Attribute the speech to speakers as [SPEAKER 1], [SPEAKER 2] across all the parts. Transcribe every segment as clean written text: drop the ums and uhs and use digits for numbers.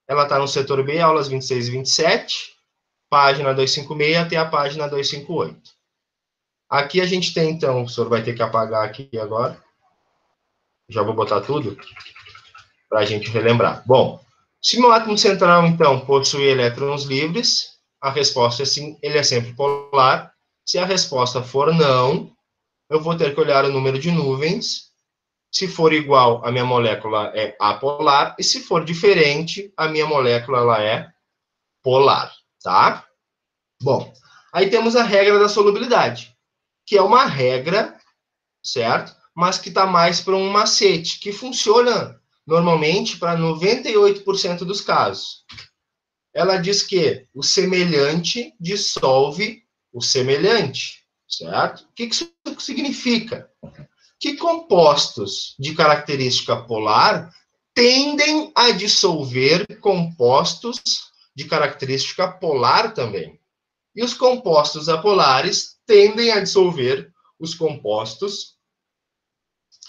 [SPEAKER 1] ela está no setor B, aulas 26 e 27, página 256 até a página 258. Aqui a gente tem, então, o senhor vai ter que apagar aqui agora. Já vou botar tudo para a gente relembrar. Bom, se meu átomo central, então, possui elétrons livres, a resposta é sim, ele é sempre polar. Se a resposta for não, eu vou ter que olhar o número de nuvens. Se for igual, a minha molécula é apolar. E se for diferente, a minha molécula ela é polar, tá? Bom, aí temos a regra da solubilidade, que é uma regra, certo? Mas que está mais para um macete, que funciona normalmente para 98% dos casos. Ela diz que o semelhante dissolve o semelhante, certo? O que isso significa? Que compostos de característica polar tendem a dissolver compostos de característica polar também. E os compostos apolares tendem a dissolver os compostos.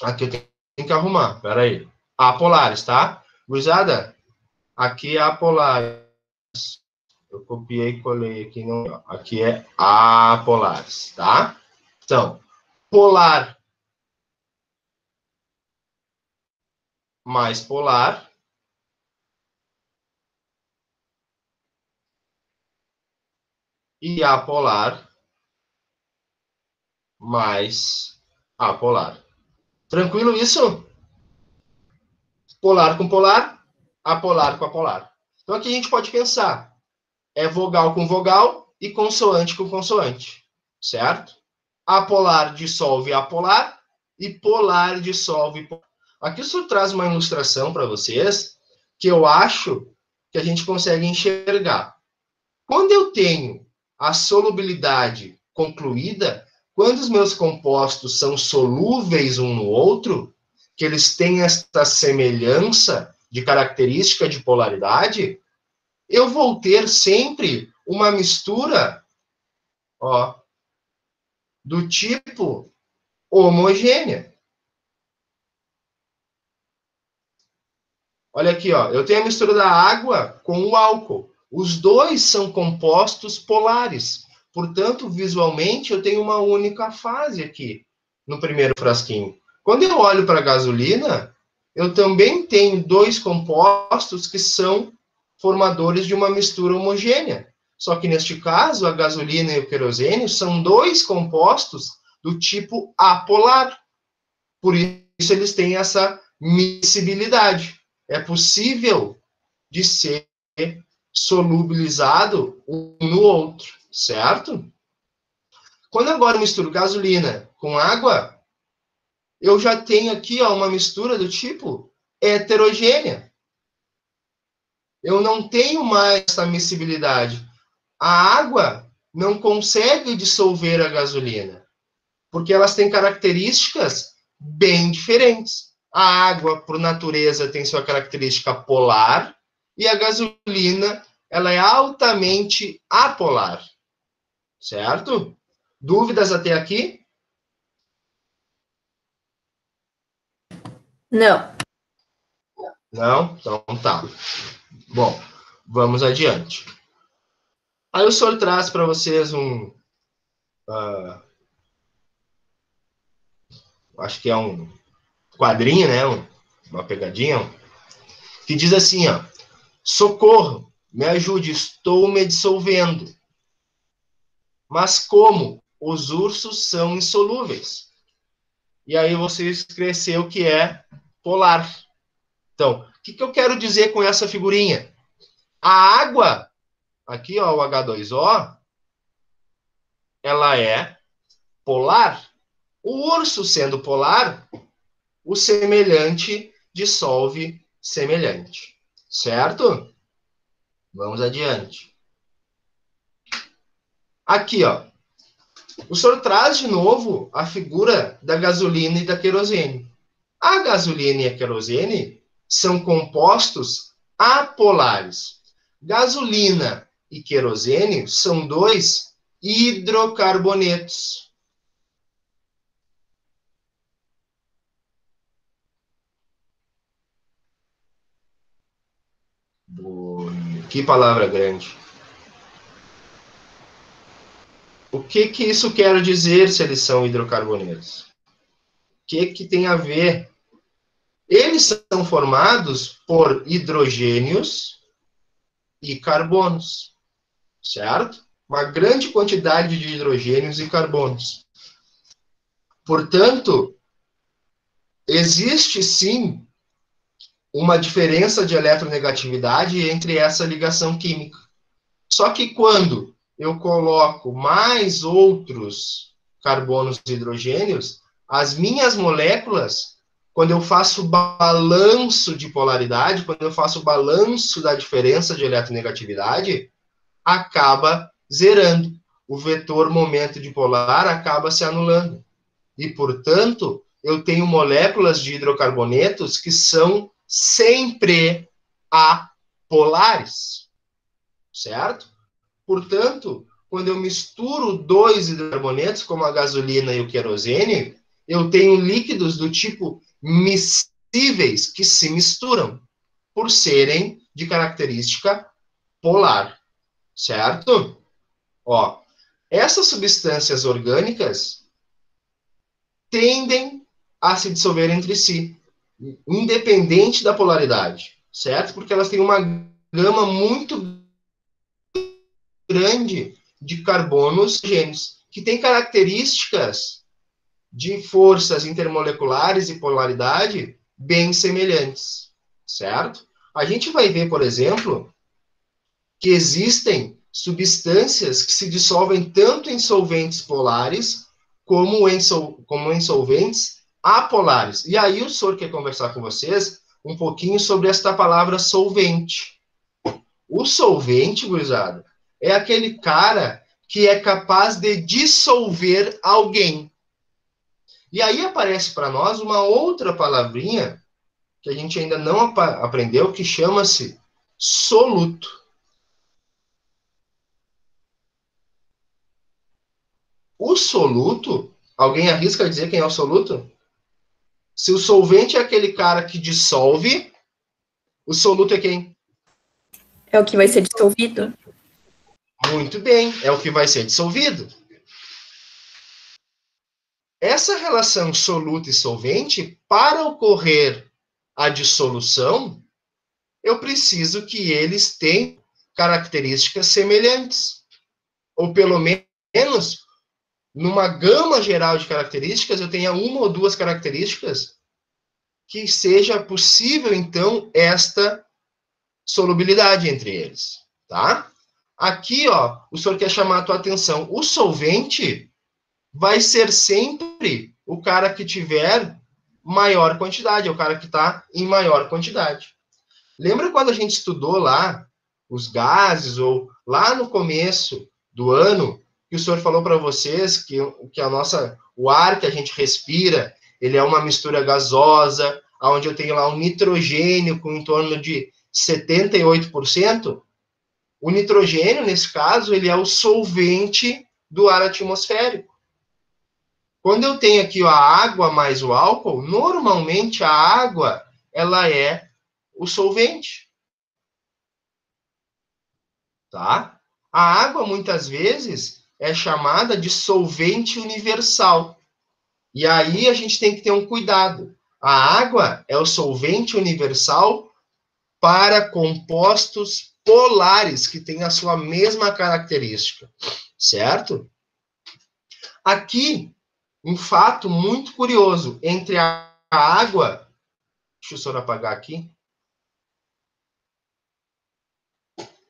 [SPEAKER 1] Aqui eu tenho que arrumar, peraí. Apolares, tá? Gurizada, aqui é apolares. Eu copiei e colei aqui. Não, aqui é apolares, tá? Então, polar mais polar. E apolar mais apolar. Tranquilo isso? Polar com polar, apolar com apolar. Então aqui a gente pode pensar, é vogal com vogal e consoante com consoante, certo? Apolar dissolve apolar e polar dissolve polar. Aqui isso traz uma ilustração para vocês que eu acho que a gente consegue enxergar. Quando eu tenho a solubilidade concluída, quando os meus compostos são solúveis um no outro, que eles têm esta semelhança de característica de polaridade, eu vou ter sempre uma mistura, ó, do tipo homogênea. Olha aqui, ó, eu tenho a mistura da água com o álcool. Os dois são compostos polares. Portanto, visualmente, eu tenho uma única fase aqui no primeiro frasquinho. Quando eu olho para a gasolina, eu também tenho dois compostos que são formadores de uma mistura homogênea. Só que neste caso, a gasolina e o querosene são dois compostos do tipo apolar. Por isso eles têm essa miscibilidade. É possível de ser solubilizado um no outro, certo? Quando agora eu misturo gasolina com água, eu já tenho aqui ó, uma mistura do tipo heterogênea. Eu não tenho mais essa miscibilidade. A água não consegue dissolver a gasolina, porque elas têm características bem diferentes. A água, por natureza, tem sua característica polar, e a gasolina, ela é altamente apolar. Certo? Dúvidas até aqui?
[SPEAKER 2] Não.
[SPEAKER 1] Não? Então tá. Bom, vamos adiante. Aí o senhor traz para vocês acho que é um quadrinho, né? Uma pegadinha, que diz assim, ó. Socorro, me ajude, estou me dissolvendo. Mas como? Os ursos são insolúveis. E aí você escreveu o que é polar. Então, o que eu quero dizer com essa figurinha? A água, aqui ó, o H2O, ela é polar. O urso sendo polar, o semelhante dissolve semelhante. Certo? Vamos adiante. Aqui, ó. O senhor traz de novo a figura da gasolina e da querosene. A gasolina e a querosene são compostos apolares. Gasolina e querosene são dois hidrocarbonetos. Que palavra grande. O que que isso quer dizer se eles são hidrocarbonetos? O que tem a ver? Eles são formados por hidrogênios e carbonos, certo? Uma grande quantidade de hidrogênios e carbonos. Portanto, existe sim uma diferença de eletronegatividade entre essa ligação química. Só que quando eu coloco mais outros carbonos e hidrogênios, as minhas moléculas, quando eu faço balanço de polaridade, quando eu faço balanço da diferença de eletronegatividade, acaba zerando. O vetor momento dipolar acaba se anulando. E, portanto, eu tenho moléculas de hidrocarbonetos que são sempre apolares, certo? Portanto, quando eu misturo dois hidrocarbonetos, como a gasolina e o querosene, eu tenho líquidos do tipo miscíveis que se misturam, por serem de característica polar, certo? Ó, essas substâncias orgânicas tendem a se dissolver entre si, independente da polaridade, certo? Porque elas têm uma gama muito grande de carbonos e hidrogênios, que tem características de forças intermoleculares e polaridade bem semelhantes, certo? A gente vai ver, por exemplo, que existem substâncias que se dissolvem tanto em solventes polares como em solventes apolares. E aí o senhor quer conversar com vocês um pouquinho sobre esta palavra solvente. O solvente, gurizada, é aquele cara que é capaz de dissolver alguém. E aí aparece para nós uma outra palavrinha que a gente ainda não aprendeu, que chama-se soluto. O soluto, alguém arrisca dizer quem é o soluto? Se o solvente é aquele cara que dissolve, o soluto é quem?
[SPEAKER 2] É o que vai ser dissolvido.
[SPEAKER 1] Muito bem, é o que vai ser dissolvido. Essa relação soluto e solvente, para ocorrer a dissolução, eu preciso que eles tenham características semelhantes. Ou pelo menos, numa gama geral de características, eu tenha uma ou duas características que seja possível, então, esta solubilidade entre eles, tá? Aqui, ó, o senhor quer chamar a tua atenção. O solvente vai ser sempre o cara que tiver maior quantidade, é o cara que está em maior quantidade. Lembra quando a gente estudou lá os gases, ou lá no começo do ano, que o senhor falou para vocês que o ar que a gente respira, ele é uma mistura gasosa, onde eu tenho lá um nitrogênio com em torno de 78%? O nitrogênio, nesse caso, ele é o solvente do ar atmosférico. Quando eu tenho aqui a água mais o álcool, normalmente a água, ela é o solvente. Tá? A água, muitas vezes, é chamada de solvente universal. E aí a gente tem que ter um cuidado. A água é o solvente universal para compostos polares, que têm a sua mesma característica. Certo? Aqui, um fato muito curioso. Entre a água... Deixa o senhor apagar aqui.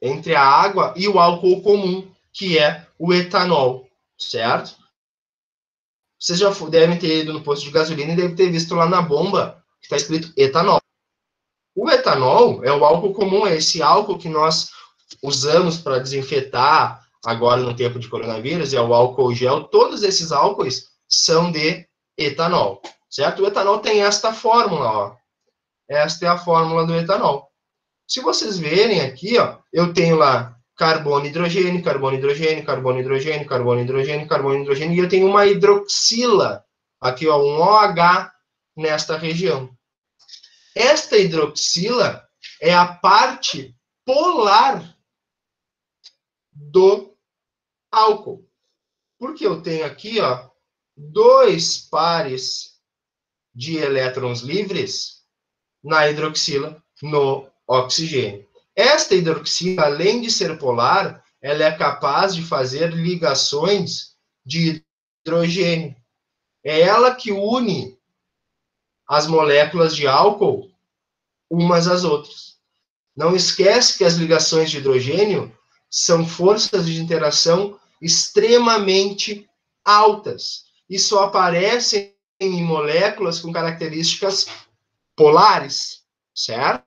[SPEAKER 1] Entre a água e o álcool comum, que é o etanol, certo? Vocês já devem ter ido no posto de gasolina e devem ter visto lá na bomba que está escrito etanol. O etanol é o álcool comum, é esse álcool que nós usamos para desinfetar agora no tempo de coronavírus, é o álcool gel. Todos esses álcoois são de etanol, certo? O etanol tem esta fórmula, ó. Esta é a fórmula do etanol. Se vocês verem aqui, ó, eu tenho lá carbono, hidrogênio, carbono, hidrogênio, carbono, hidrogênio, carbono, hidrogênio, carbono, hidrogênio, e eu tenho uma hidroxila, aqui, ó, um OH nesta região. Esta hidroxila é a parte polar do álcool. Porque eu tenho aqui, ó, 2 pares de elétrons livres na hidroxila, no oxigênio. Esta hidroxila, além de ser polar, ela é capaz de fazer ligações de hidrogênio. É ela que une as moléculas de álcool umas às outras. Não esquece que as ligações de hidrogênio são forças de interação extremamente altas e só aparecem em moléculas com características polares, certo?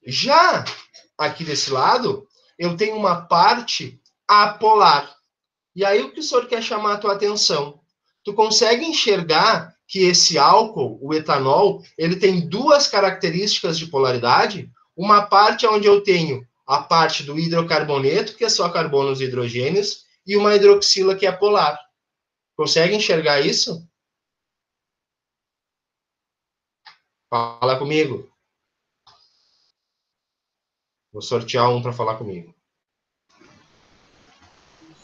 [SPEAKER 1] Já aqui desse lado, eu tenho uma parte apolar. E aí o que o senhor quer chamar a tua atenção? Tu consegue enxergar que esse álcool, o etanol, ele tem 2 características de polaridade? Uma parte onde eu tenho a parte do hidrocarboneto, que é só carbonos e hidrogênios, e uma hidroxila que é polar. Consegue enxergar isso? Fala comigo. Vou sortear um para falar comigo.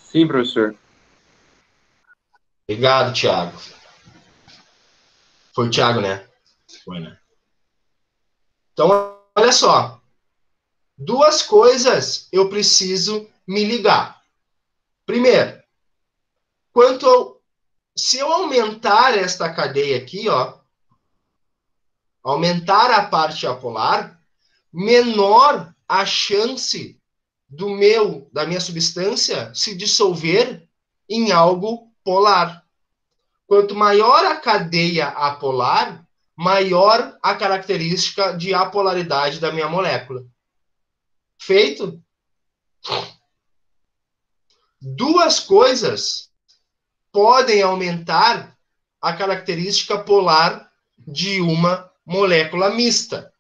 [SPEAKER 3] Sim, professor.
[SPEAKER 1] Obrigado, Thiago. Foi o Thiago, né? Foi, né? Então, olha só. 2 coisas eu preciso me ligar. Primeiro, se eu aumentar esta cadeia aqui, ó, aumentar a parte apolar, menor a chance da minha substância se dissolver em algo polar. Quanto maior a cadeia apolar, maior a característica de apolaridade da minha molécula. Feito? 2 coisas podem aumentar a característica polar de uma molécula mista.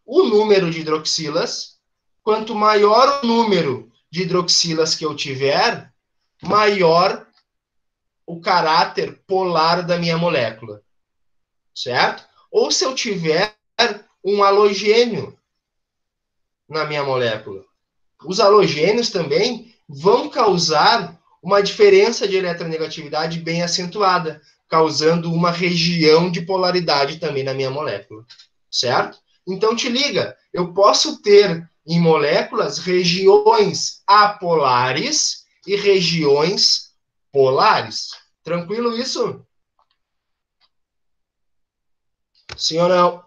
[SPEAKER 1] O número de hidroxilas, quanto maior o número de hidroxilas que eu tiver, maior o caráter polar da minha molécula. Certo? Ou se eu tiver um halogênio na minha molécula. Os halogênios também vão causar uma diferença de eletronegatividade bem acentuada, causando uma região de polaridade também na minha molécula. Certo? Então, te liga, eu posso ter em moléculas regiões apolares e regiões polares. Tranquilo isso? Sim ou não?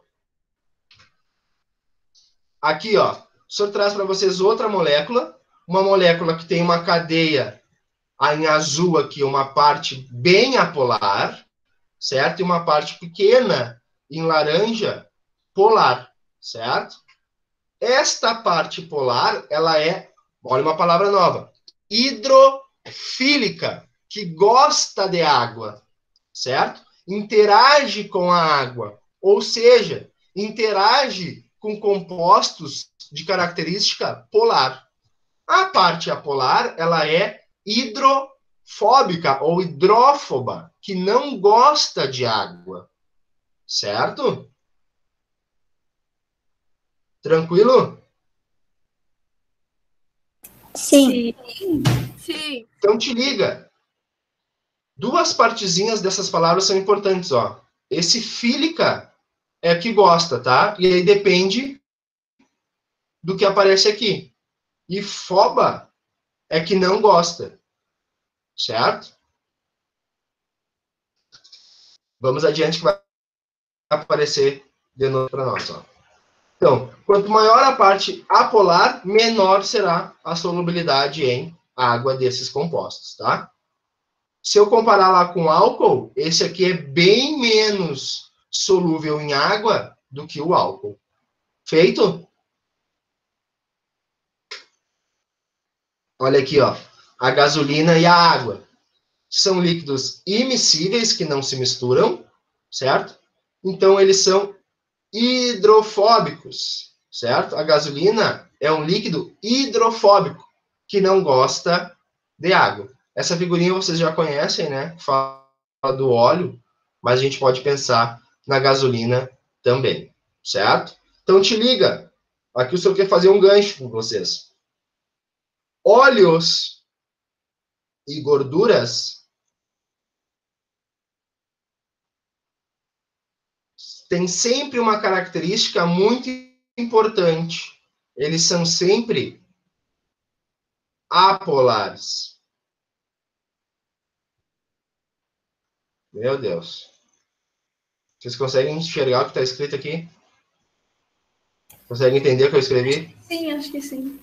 [SPEAKER 1] Aqui, ó, o senhor traz para vocês outra molécula, uma molécula que tem uma cadeia em azul aqui, uma parte bem apolar, certo? E uma parte pequena em laranja, polar, certo? Esta parte polar, ela é, olha uma palavra nova, hidrofílica, que gosta de água, certo? Interage com a água, ou seja, interage com compostos de característica polar. A parte apolar, ela é hidrofóbica ou hidrófoba, que não gosta de água, certo? Tranquilo?
[SPEAKER 2] Sim.
[SPEAKER 4] Sim.
[SPEAKER 1] Então te liga. 2 partezinhas dessas palavras são importantes, ó. Esse fílica é que gosta, tá? E aí depende do que aparece aqui. E foba é que não gosta. Certo? Vamos adiante que vai aparecer de novo para nós, ó. Então, quanto maior a parte apolar, menor será a solubilidade em água desses compostos, tá? Se eu comparar lá com álcool, esse aqui é bem menos solúvel em água do que o álcool. Feito? Olha aqui, ó. A gasolina e a água são líquidos immiscíveis que não se misturam, certo? Então, eles são hidrofóbicos, certo? A gasolina é um líquido hidrofóbico que não gosta de água. Essa figurinha vocês já conhecem, né? Fala do óleo, mas a gente pode pensar na gasolina também, certo? Então te liga, Aqui o senhor quer fazer um gancho com vocês. Óleos e gorduras têm sempre uma característica muito importante. Eles são sempre apolares. Meu Deus. Vocês conseguem enxergar o que está escrito aqui? Conseguem entender o que eu escrevi?
[SPEAKER 2] Sim, acho que sim.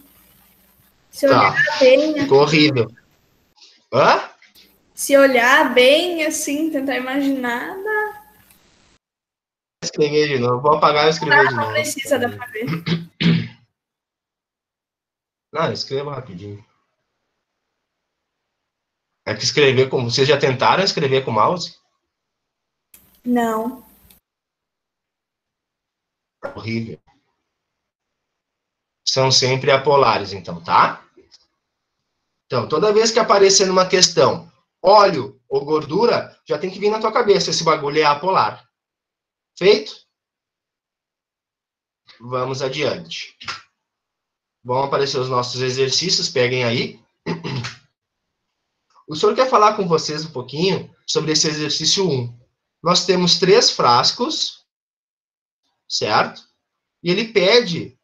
[SPEAKER 2] Se
[SPEAKER 1] Tá.
[SPEAKER 2] olhar bem,
[SPEAKER 1] Ficou horrível. Hã?
[SPEAKER 2] se olhar bem, assim, tentar imaginar,
[SPEAKER 1] Escrever de novo. Vou apagar e escrever de
[SPEAKER 2] não
[SPEAKER 1] novo.
[SPEAKER 2] precisa dar pra ver.
[SPEAKER 1] Não, escreva rapidinho. É que escrever com... Vocês já tentaram escrever com mouse?
[SPEAKER 2] Não.
[SPEAKER 1] É horrível. São sempre apolares, então, tá? Então, toda vez que aparecer numa questão óleo ou gordura, já tem que vir na tua cabeça, esse bagulho é apolar. Feito? Vamos adiante. Vão aparecer os nossos exercícios, peguem aí. O senhor quer falar com vocês um pouquinho sobre esse exercício 1. Nós temos 3 frascos, certo? E ele pede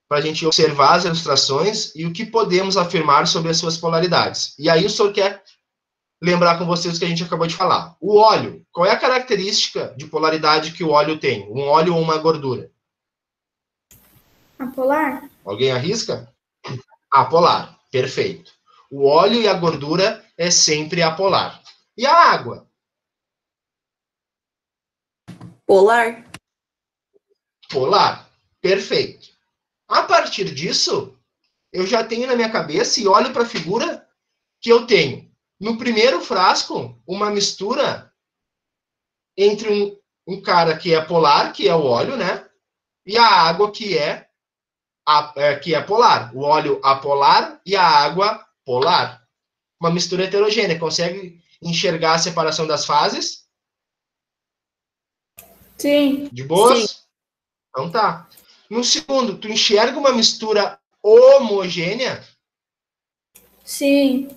[SPEAKER 1] para a gente observar as ilustrações e o que podemos afirmar sobre as suas polaridades. E aí o senhor quer lembrar com vocês o que a gente acabou de falar. O óleo, qual é a característica de polaridade que o óleo tem? Um óleo ou uma gordura?
[SPEAKER 2] Apolar?
[SPEAKER 1] Alguém arrisca? Apolar, perfeito. O óleo e a gordura é sempre apolar. E a água?
[SPEAKER 2] Polar?
[SPEAKER 1] Polar, perfeito. A partir disso, eu já tenho na minha cabeça e olho para a figura que eu tenho. No primeiro frasco, uma mistura entre um cara que é polar, que é o óleo, né? E a água que é polar. O óleo apolar e a água polar. Uma mistura heterogênea. Consegue enxergar a separação das fases?
[SPEAKER 2] Sim.
[SPEAKER 1] De boas? Sim. Então tá. No segundo, tu enxerga uma mistura homogênea?
[SPEAKER 2] Sim.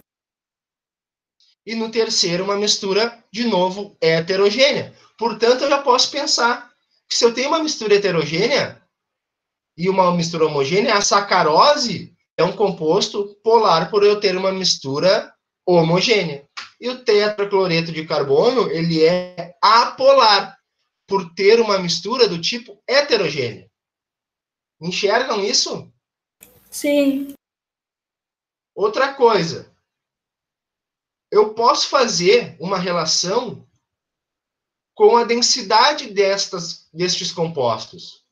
[SPEAKER 1] E no terceiro, uma mistura, de novo, heterogênea. Portanto, eu já posso pensar que se eu tenho uma mistura heterogênea e uma mistura homogênea, a sacarose é um composto polar por eu ter uma mistura homogênea. E o tetracloreto de carbono, ele é apolar por ter uma mistura do tipo heterogênea. Enxergam isso?
[SPEAKER 2] Sim.
[SPEAKER 1] Outra coisa, eu posso fazer uma relação com a densidade destes compostos.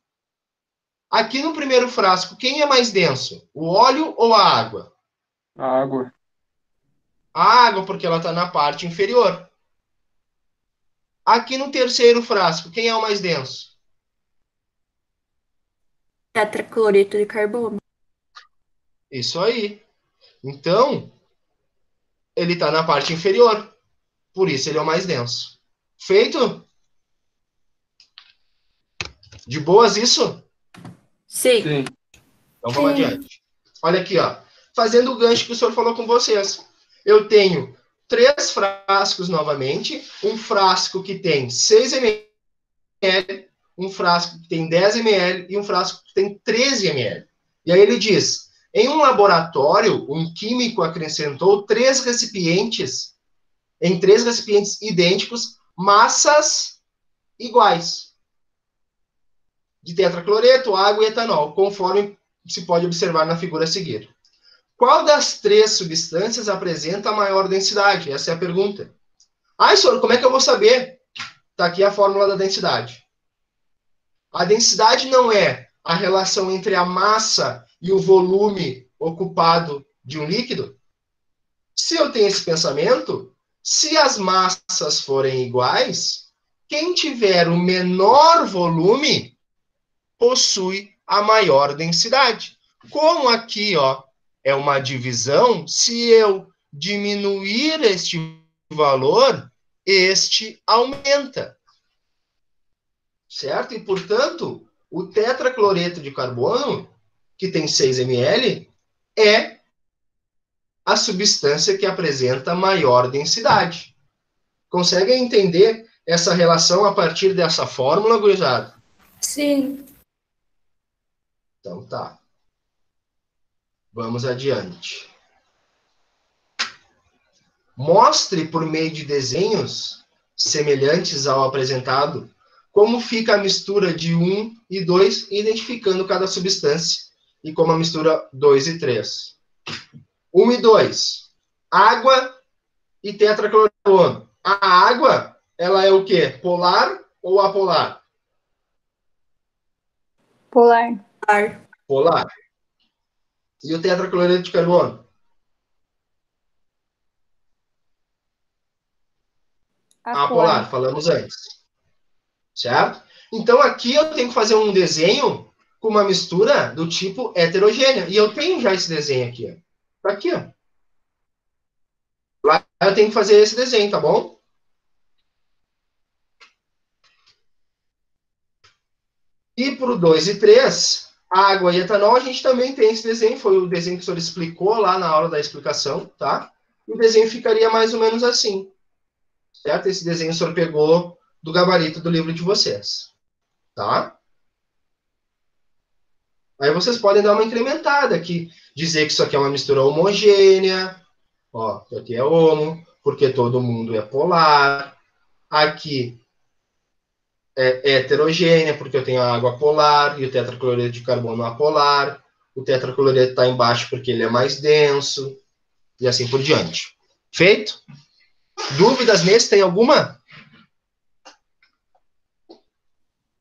[SPEAKER 1] Aqui no primeiro frasco, quem é mais denso? O óleo ou a água?
[SPEAKER 3] A água.
[SPEAKER 1] A água, porque ela está na parte inferior. Aqui no terceiro frasco, quem é o mais denso?
[SPEAKER 2] Tetracloreto de carbono.
[SPEAKER 1] Isso aí. Então, ele está na parte inferior. Por isso ele é o mais denso. Feito? De boas isso?
[SPEAKER 2] Sim.
[SPEAKER 3] Sim.
[SPEAKER 1] Então vamos adiante. Olha aqui, ó. Fazendo o gancho que o senhor falou com vocês. Eu tenho 3 frascos novamente. Um frasco que tem 6 ml, um frasco que tem 10 ml e um frasco que tem 13 ml. E aí ele diz, em um laboratório, um químico acrescentou 3 recipientes, em 3 recipientes idênticos, massas iguais de tetracloreto, água e etanol, conforme se pode observar na figura a seguir. Qual das 3 substâncias apresenta a maior densidade? Essa é a pergunta. Senhor, como é que eu vou saber? Está aqui a fórmula da densidade. A densidade não é a relação entre a massa e o volume ocupado de um líquido? Se eu tenho esse pensamento, se as massas forem iguais, quem tiver o menor volume possui a maior densidade. Como aqui, ó, é uma divisão, se eu diminuir este valor, este aumenta. Certo? E, portanto, o tetracloreto de carbono, que tem 6 ml, é a substância que apresenta maior densidade. Conseguem entender essa relação a partir dessa fórmula, gurizada?
[SPEAKER 2] Sim.
[SPEAKER 1] Então tá. Vamos adiante. Mostre por meio de desenhos semelhantes ao apresentado como fica a mistura de 1 e 2, identificando cada substância, e como a mistura 2 e 3. 1 e 2. Água e tetraclorocarbono. A água, ela é o quê? Polar ou apolar?
[SPEAKER 3] Polar.
[SPEAKER 1] Polar. E o tetracloreto de carbono? Apolar, falamos antes. Certo? Então, aqui eu tenho que fazer um desenho com uma mistura do tipo heterogênea. E eu tenho já esse desenho aqui. Ó. Tá aqui, ó. Lá eu tenho que fazer esse desenho, tá bom? E para o 2 e 3, água e etanol, a gente também tem esse desenho. Foi o desenho que o senhor explicou lá na aula da explicação, tá? E o desenho ficaria mais ou menos assim. Certo? Esse desenho o senhor pegou do gabarito do livro de vocês. Tá? Aí vocês podem dar uma incrementada aqui. Dizer que isso aqui é uma mistura homogênea. Ó, isso aqui é homo, porque todo mundo é polar. Aqui é heterogênea, porque eu tenho a água polar e o tetracloreto de carbono apolar. O tetracloreto está embaixo porque ele é mais denso. E assim por diante. Feito? Dúvidas nesse? Tem alguma?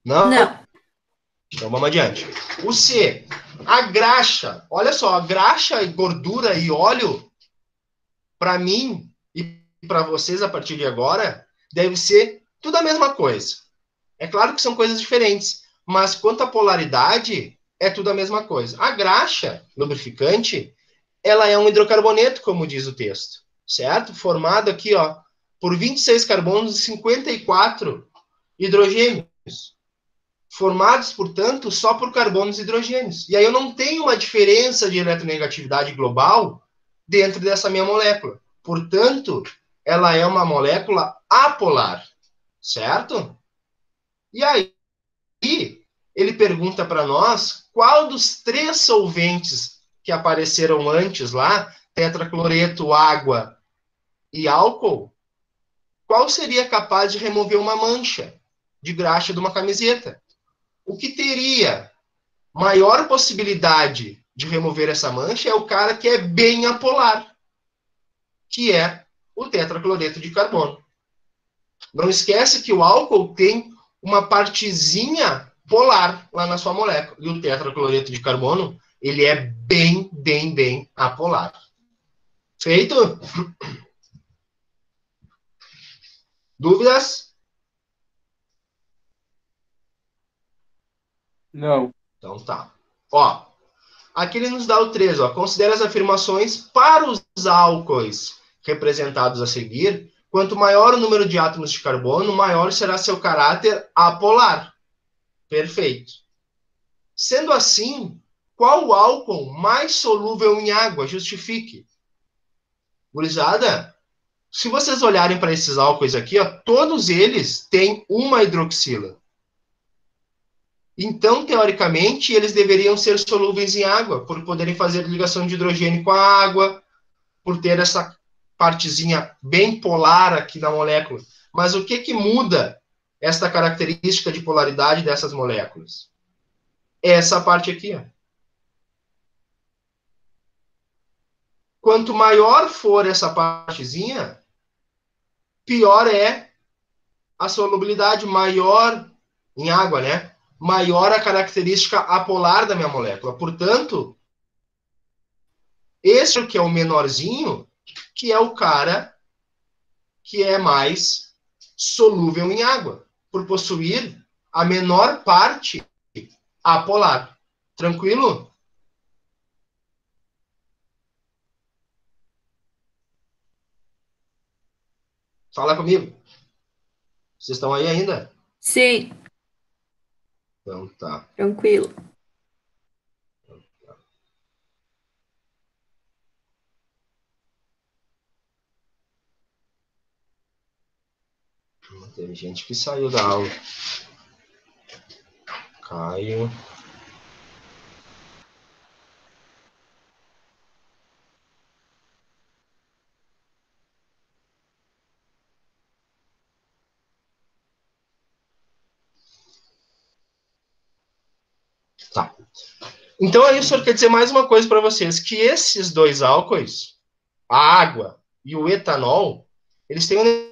[SPEAKER 1] Não?
[SPEAKER 2] Não.
[SPEAKER 1] Então vamos adiante. O C. A graxa. Olha só, a graxa, gordura e óleo, para mim e para vocês a partir de agora, deve ser tudo a mesma coisa. É claro que são coisas diferentes, mas quanto à polaridade, é tudo a mesma coisa. A graxa, lubrificante, ela é um hidrocarboneto, como diz o texto, certo? Formado aqui, ó, por 26 carbonos e 54 hidrogênios. Formados, portanto, só por carbonos e hidrogênios. E aí eu não tenho uma diferença de eletronegatividade global dentro dessa minha molécula. Portanto, ela é uma molécula apolar, certo? E aí, ele pergunta para nós qual dos 3 solventes que apareceram antes lá, tetracloreto, água e álcool, qual seria capaz de remover uma mancha de graxa de uma camiseta? O que teria maior possibilidade de remover essa mancha é o cara que é bem apolar, que é o tetracloreto de carbono. Não esquece que o álcool tem uma partezinha polar lá na sua molécula. E o tetracloreto de carbono, ele é bem apolar. Feito? Dúvidas?
[SPEAKER 4] Não.
[SPEAKER 1] Então tá. Ó, aqui ele nos dá o 3, ó. Considere as afirmações para os álcoois representados a seguir. Quanto maior o número de átomos de carbono, maior será seu caráter apolar. Perfeito. Sendo assim, qual o álcool mais solúvel em água? Justifique. Gurizada, se vocês olharem para esses álcoois aqui, ó, todos eles têm uma hidroxila. Então, teoricamente, eles deveriam ser solúveis em água, por poderem fazer ligação de hidrogênio com a água, por ter essa partezinha bem polar aqui na molécula. Mas o que muda esta característica de polaridade dessas moléculas? É essa parte aqui, ó. Quanto maior for essa partezinha, pior é a solubilidade, maior em água, né? Maior a característica apolar da minha molécula. Portanto, esse que é o menorzinho, que é o cara que é mais solúvel em água, por possuir a menor parte apolar. Tranquilo? Fala comigo. Vocês estão aí ainda?
[SPEAKER 2] Sim.
[SPEAKER 1] Então tá.
[SPEAKER 2] Tranquilo.
[SPEAKER 1] Então Teve gente que saiu da aula. Caio. Tá. Então aí o senhor quer dizer mais uma coisa para vocês, que esses dois álcoois, a água e o etanol, eles têm um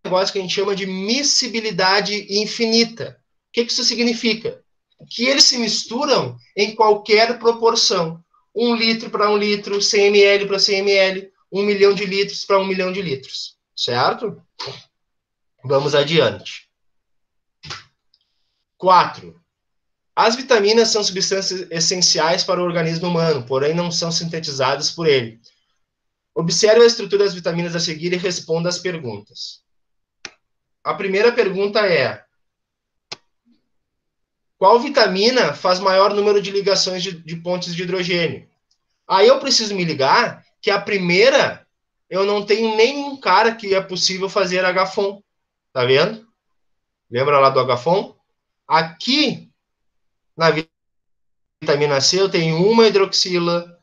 [SPEAKER 1] negócio que a gente chama de miscibilidade infinita. O que isso significa? Que eles se misturam em qualquer proporção. 1 litro para 1 litro, 100 ml para 100 ml, 1 milhão de litros para 1 milhão de litros. Certo? Vamos adiante. 4. As vitaminas são substâncias essenciais para o organismo humano, porém não são sintetizadas por ele. Observe a estrutura das vitaminas a seguir e responda as perguntas. A primeira pergunta é: qual vitamina faz maior número de ligações de pontes de hidrogênio? Aí eu preciso me ligar que a primeira, eu não tenho nenhum cara que é possível fazer HFON. Tá vendo? Lembra lá do HFON? Aqui, na vitamina C, eu tenho 1 hidroxila,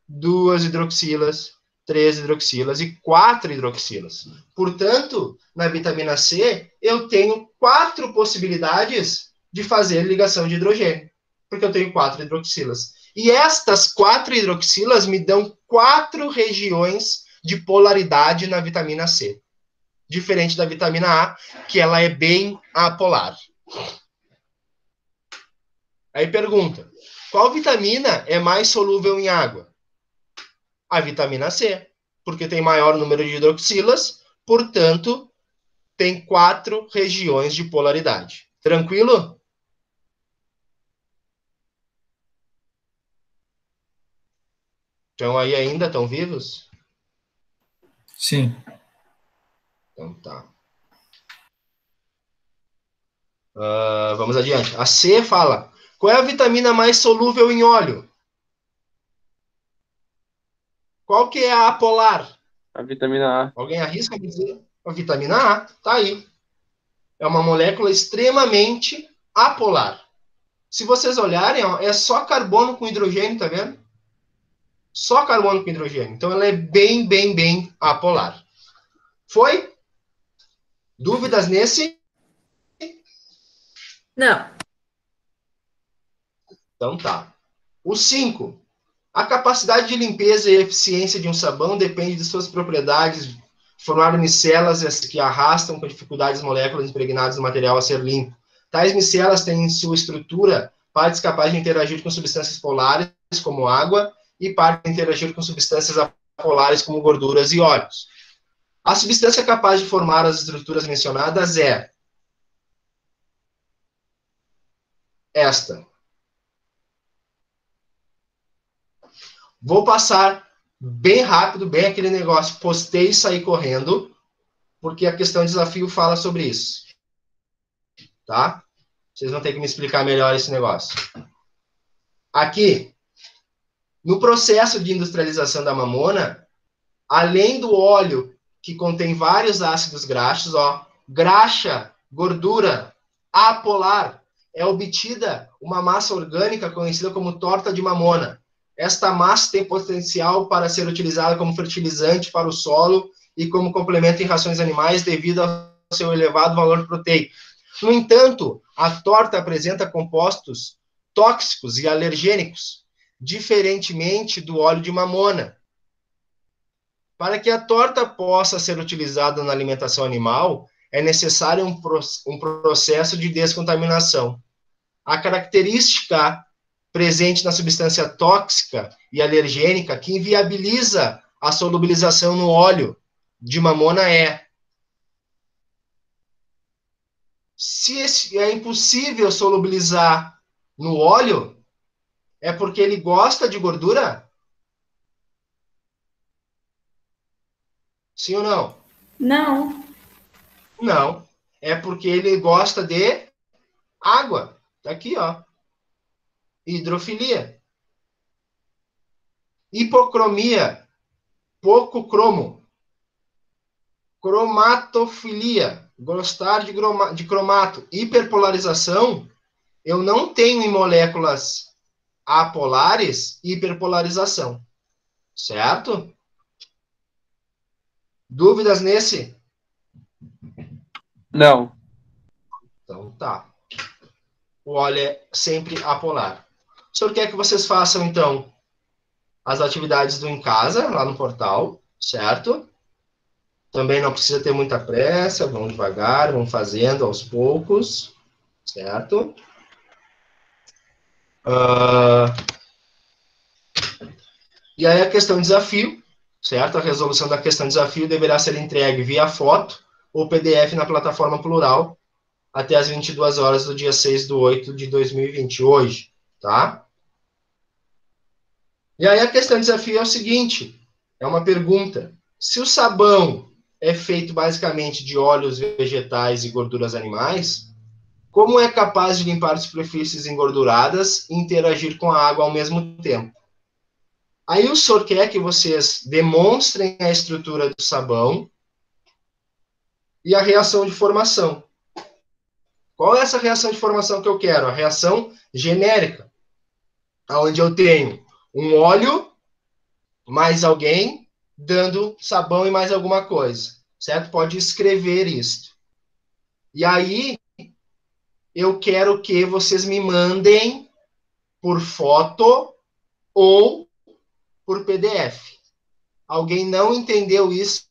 [SPEAKER 1] 2 hidroxilas, 3 hidroxilas e 4 hidroxilas. Portanto, na vitamina C, eu tenho 4 possibilidades de fazer ligação de hidrogênio, porque eu tenho 4 hidroxilas. E estas 4 hidroxilas me dão 4 regiões de polaridade na vitamina C. Diferente da vitamina A, que ela é bem apolar. Aí pergunta: qual vitamina é mais solúvel em água? A vitamina C, porque tem maior número de hidroxilas, portanto, tem 4 regiões de polaridade. Tranquilo? Então aí ainda estão vivos?
[SPEAKER 3] Sim.
[SPEAKER 1] Então tá. Vamos adiante. A C fala: qual é a vitamina mais solúvel em óleo? Qual que é a apolar?
[SPEAKER 4] A vitamina A.
[SPEAKER 1] Alguém arrisca me dizer? A vitamina A, tá aí. É uma molécula extremamente apolar. Se vocês olharem, ó, é só carbono com hidrogênio, tá vendo? Só carbono com hidrogênio. Então ela é bem, bem, bem apolar. Foi? Dúvidas nesse?
[SPEAKER 2] Não.
[SPEAKER 1] Então tá. O 5. A capacidade de limpeza e eficiência de um sabão depende de suas propriedades de formar micelas que arrastam com dificuldade as moléculas impregnadas no material a ser limpo. Tais micelas têm em sua estrutura partes capazes de interagir com substâncias polares, como água, e partes de interagir com substâncias apolares, como gorduras e óleos. A substância capaz de formar as estruturas mencionadas é esta. Vou passar bem rápido, bem aquele negócio, postei e saí correndo, porque a questão de desafio fala sobre isso. Tá? Vocês vão ter que me explicar melhor esse negócio. Aqui, no processo de industrialização da mamona, além do óleo que contém vários ácidos graxos, ó, graxa, gordura, apolar, é obtida uma massa orgânica conhecida como torta de mamona. Esta massa tem potencial para ser utilizada como fertilizante para o solo e como complemento em rações animais devido ao seu elevado valor proteico. No entanto, a torta apresenta compostos tóxicos e alergênicos, diferentemente do óleo de mamona. Para que a torta possa ser utilizada na alimentação animal, é necessário um processo de descontaminação. A característica presente na substância tóxica e alergênica que inviabiliza a solubilização no óleo de mamona é: se é impossível solubilizar no óleo, é porque ele gosta de gordura? Sim ou não?
[SPEAKER 2] Não.
[SPEAKER 1] Não. É porque ele gosta de água. Tá aqui, ó. Hidrofilia. Hipocromia, pouco cromo. Cromatofilia, gostar de cromato. Hiperpolarização, eu não tenho em moléculas apolares hiperpolarização. Certo? Dúvidas nesse?
[SPEAKER 4] Não.
[SPEAKER 1] Então tá. O óleo é sempre apolar. O senhor quer que vocês façam, então, as atividades do em casa, lá no portal, certo? Também não precisa ter muita pressa, vão devagar, vão fazendo aos poucos, certo? E aí a questão de desafio, certo? A resolução da questão de desafio deverá ser entregue via foto ou PDF na plataforma Plural até as 22 horas do dia 6/8/2020, hoje, tá? E aí a questão de desafio é o seguinte, é uma pergunta. Se o sabão é feito basicamente de óleos vegetais e gorduras animais, como é capaz de limpar superfícies engorduradas e interagir com a água ao mesmo tempo? Aí o senhor quer que vocês demonstrem a estrutura do sabão e a reação de formação. Qual é essa reação de formação que eu quero? A reação genérica, onde eu tenho um óleo mais alguém dando sabão e mais alguma coisa, certo? Pode escrever isso. E aí, eu quero que vocês me mandem por foto ou por PDF. Alguém não entendeu isso?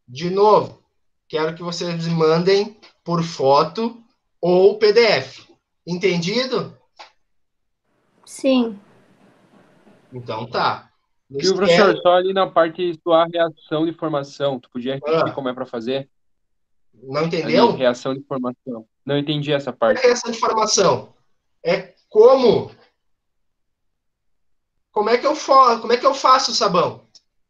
[SPEAKER 1] De novo, quero que vocês me mandem por foto ou PDF. Entendido?
[SPEAKER 5] Sim.
[SPEAKER 1] Então tá.
[SPEAKER 4] Viu, professor? Só ali na parte da reação de formação. Tu podia repetir como é para fazer?
[SPEAKER 1] Não entendeu?
[SPEAKER 4] Ali, reação de formação. Não entendi essa
[SPEAKER 1] Qual é
[SPEAKER 4] parte.
[SPEAKER 1] a reação de formação? É como é que eu faço o sabão?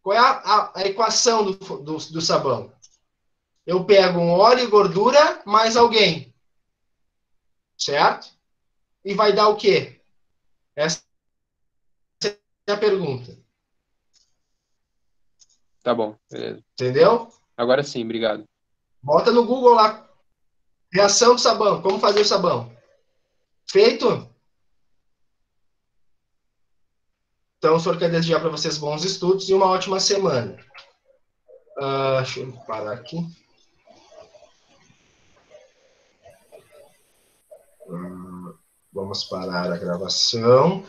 [SPEAKER 1] Qual é a equação do sabão? Eu pego um óleo e gordura mais alguém. Certo? E vai dar o quê? Essa é a pergunta.
[SPEAKER 4] Tá bom, beleza.
[SPEAKER 1] Entendeu?
[SPEAKER 4] Agora sim, obrigado.
[SPEAKER 1] Bota no Google lá. Reação do sabão. Como fazer o sabão? Feito? Então, o senhor quer desejar para vocês bons estudos e uma ótima semana. Deixa eu parar aqui. Vamos parar a gravação.